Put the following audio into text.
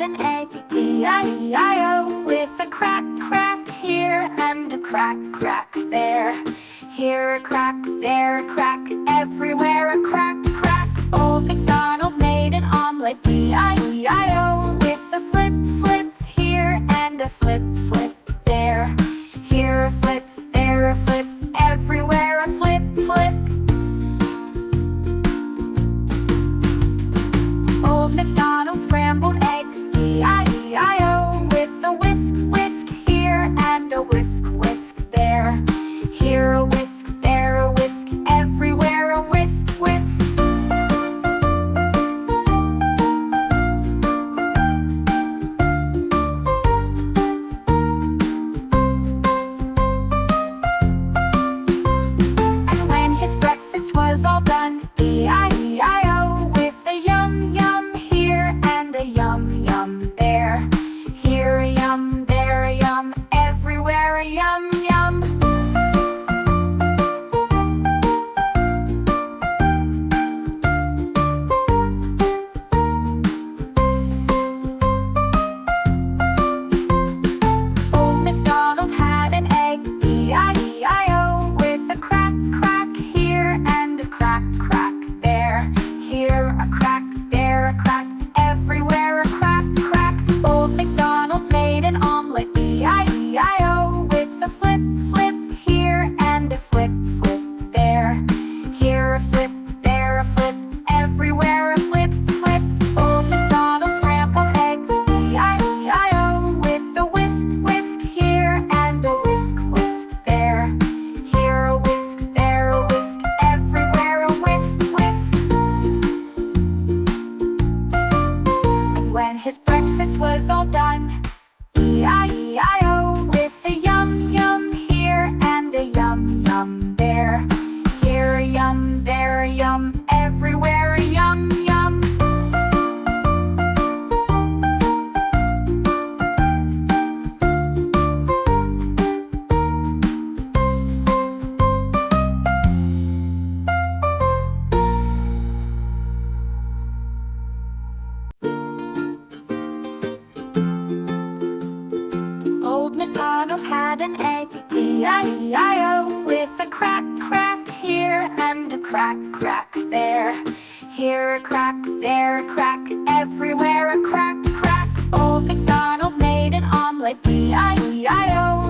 an egg, E-I-E-I-O, with a crack, crack here and a crack, crack there. Here a crack, there a crack, everywhere a crack, crack. Old MacDonald made an omelet, E-I-E-I-O, with a flip, flip here and a flip, flip there. Here a flip, there a flip, everywhere a flip, flip. Old MacDonald scrambled eggs, E-I-E-I-O, with a whisk, whisk here and a whisk, whisk there. Here a whisk, there a whisk, everywhere a whisk, whisk. And when his breakfast was all done, E-I-E-I-O, with a yum, yum here and a yum, yum there. Here a yum, there a yum, everywhere a yum, yum. Old MacDonald had an egg, E-I-E-I-O, with a crack, crack here and a crack, crack there. Here a crack, there a crack, everywhere a crack, crack. Old MacDonald made an omelet, E-I-E-I-O, with a flip, flip here and a flip, flip there. Here a flip, there a flip, everywhere a flip, flip. Old MacDonald scrambled eggs, E-I-E-I-O, with a whisk, whisk here and a whisk, whisk there. Here a whisk, there a whisk, everywhere a whisk, whisk. And when his breakfast was all done, E-I-E-I-O, with a yum, yum here and a yum, yum there. Here a yum, there a yum, everywhere a yum, yum. Old MacDonald had an egg, E-I-E-I-O, with a crack, crack here and a crack, crack there. Here a crack, there a crack, everywhere a crack, crack. Old MacDonald made an omelet, E-I-E-I-O,